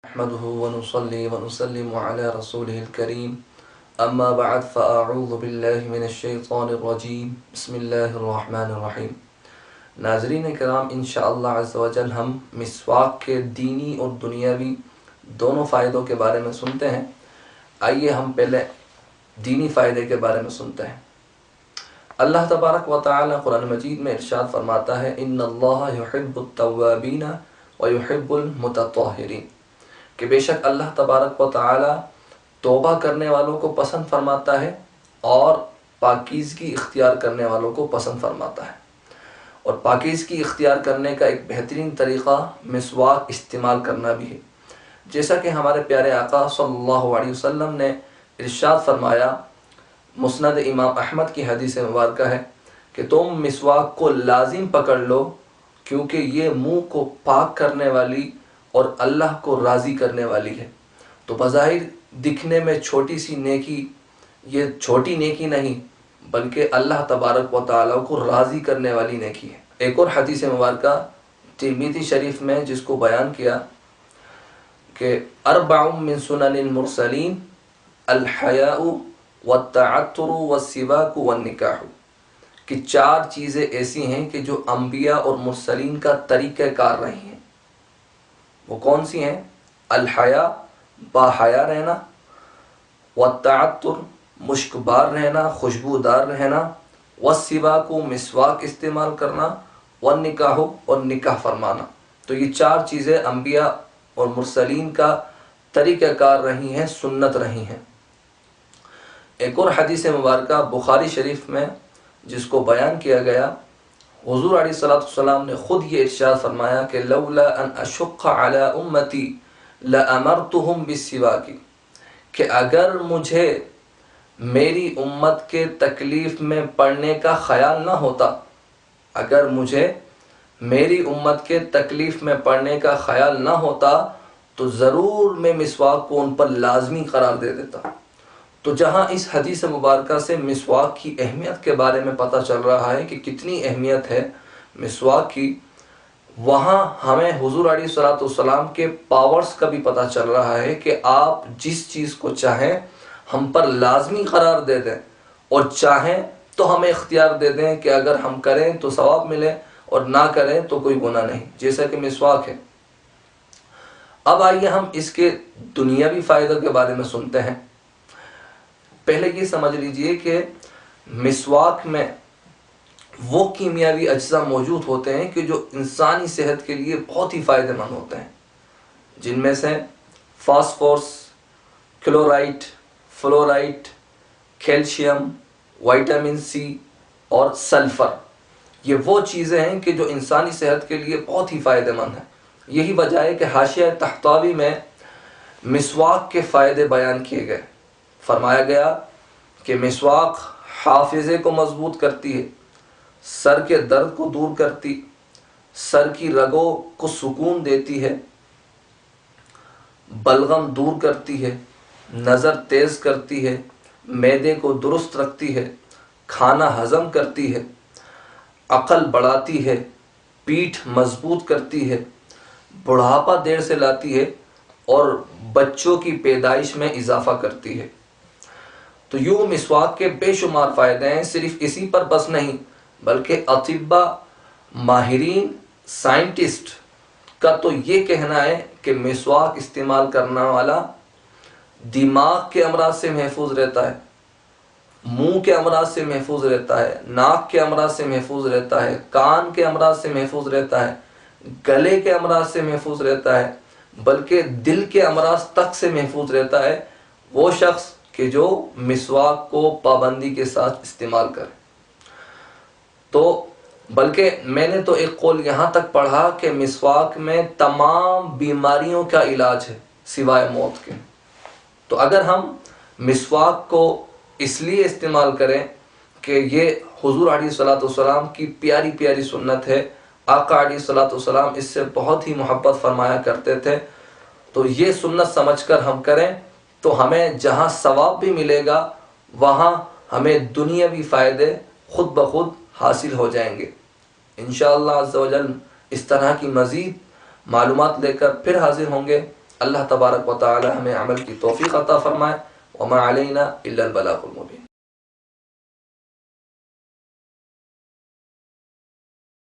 نحمده ونصلي ونسلم على رسوله الكريم اما بعد فاعوذ باللہ من الشیطان الرجیم بسم اللہ الرحمن الرحیم۔ ناظرین کرام، انشاءاللہ عز و جل ہم مسواک کے دینی اور دنیاوی دونوں فائدوں کے بارے میں سنتے ہیں۔ آئیے ہم پہلے دینی فائدے کے بارے میں سنتے ہیں۔ اللہ تبارک و تعالی قرآن مجید میں ارشاد فرماتا ہے ان اللہ یحب التوابین ویحب المتطہرین، کہ بے شک اللہ تبارک و تعالی توبہ کرنے والوں کو پسند فرماتا ہے اور پاکیزگی اختیار کرنے والوں کو پسند فرماتا ہے۔ اور پاکیزگی اختیار کرنے کا ایک بہترین طریقہ مسواک استعمال کرنا بھی ہے، جیسا کہ ہمارے پیارے آقا صلی اللہ علیہ وسلم نے ارشاد فرمایا، مسند امام احمد کی حدیث مبارکہ ہے کہ تم مسواک کو لازم پکڑ لو، کیونکہ یہ منہ کو پاک کرنے والی اور اللہ کو راضی کرنے والی ہے۔ تو بظاہر دکھنے میں چھوٹی سی نیکی، یہ چھوٹی نیکی نہیں بلکہ اللہ تبارک و تعالیٰ کو راضی کرنے والی نیکی ہے۔ ایک اور حدیث مبارکہ ترمذی شریف میں جس کو بیان کیا کہ اربع من سنن المرسلین الحیاء والتعطر والسواک والنکاح، کہ چار چیزیں ایسی ہیں کہ جو انبیاء اور مرسلین کا طریقہ کار رہی ہیں۔ وہ کون سی ہیں؟ الحیا، باحیا رہنا، والتعطر، مشکبار رہنا، خوشبودار رہنا، والسواک، مسواک استعمال کرنا، والنکاح، اور نکاح فرمانا۔ تو یہ چار چیزیں انبیاء اور مرسلین کا طریقہ کار رہی ہیں، سنت رہی ہیں۔ ایک اور حدیث مبارکہ بخاری شریف میں جس کو بیان کیا گیا، حضور علیہ السلام نے خود یہ ارشاد فرمایا کہ لولا ان اشق علی امتی لامرتهم بالسواک، کہ اگر مجھے میری امت کے تکلیف میں پڑنے کا خیال نہ ہوتا، اگر مجھے میری امت کے تکلیف میں پڑنے کا خیال نہ ہوتا تو ضرور میں مسواک کو ان پر لازمی قرار دے دیتا۔ تو جہاں اس حدیث مبارکہ سے مسواک کی اہمیت کے بارے میں پتہ چل رہا ہے کہ کتنی اہمیت ہے مسواک کی، وہاں ہمیں حضور علیہ السلام کے پاورز کا بھی پتہ چل رہا ہے کہ آپ جس چیز کو چاہیں ہم پر لازمی قرار دے دیں، اور چاہیں تو ہمیں اختیار دے دیں کہ اگر ہم کریں تو ثواب ملے اور نہ کریں تو کوئی گناہ نہیں، جیسا کہ مسواک ہے۔ اب آئیے ہم اس کے دنیاوی فائدوں کے بارے میں سنتے ہیں۔ پہلے یہ سمجھ لیجئے کہ مسواک میں وہ کیمیاوی اجزاء موجود ہوتے ہیں کہ جو انسانی صحت کے لیے بہت ہی فائدہ مند ہوتے ہیں، جن میں سے phosphorus, chlorite, فلورائٹ، calcium, vitamin C اور سلفر، یہ وہ چیزیں ہیں کہ جو انسانی صحت کے لیے بہت ہی فائدہ مند ہیں۔ یہی وجہ ہے کہ حاشیہ طحطاوی میں مسواک کے فائدے بیان کیے گئے۔ فرمایا گیا کہ مسواک حافظے کو مضبوط کرتی ہے، سر کے درد کو دور کرتی، سر کی رگوں کو سکون دیتی ہے، بلغم دور کرتی ہے، نظر تیز کرتی ہے، معدے کو درست رکھتی ہے، کھانا ہضم کرتی ہے، عقل بڑھاتی ہے، پیٹھ مضبوط کرتی ہے، بڑھاپا دیر سے لاتی ہے اور بچوں کی پیدائش میں اضافہ کرتی ہے۔ تو یوں مسواک کے بے شمار فائدے ہیں، صرف اسی پر بس نہیں بلکہ اطباء، ماہرین، سائنٹسٹ کا تو یہ کہنا ہے کہ مسواک استعمال کرنے والا دماغ کے امراض سے محفوظ رہتا ہے، منہ کے امراض سے محفوظ رہتا ہے، ناک کے امراض سے محفوظ رہتا ہے، کان کے امراض سے محفوظ رہتا ہے، گلے کے امراض سے محفوظ رہتا ہے، بلکہ دل کے امراض تک سے محفوظ رہتا ہے وہ شخص کہ جو مسواک کو پابندی کے ساتھ استعمال کرے۔ تو بلکہ میں نے تو ایک قول یہاں تک پڑھا کہ مسواک میں تمام بیماریوں کا علاج ہے سوائے موت کے۔ تو اگر ہم مسواک کو اس لیے استعمال کریں کہ یہ حضور علیہ السلام کی پیاری پیاری سنت ہے، آقا علیہ السلام اس سے بہت ہی محبت فرمایا کرتے تھے، تو یہ سنت سمجھ کر ہم کریں تو ہمیں جہاں ثواب بھی ملے گا وہاں ہمیں دنیاوی فائدے خود بخود حاصل ہو جائیں گے۔ انشاءاللہ عز و جل اس طرح کی مزید معلومات لے کر پھر حاضر ہوں گے۔ اللہ تبارک و تعالی ہمیں عمل کی توفیق عطا فرمائے. وما علینا الا البلاغ المبین.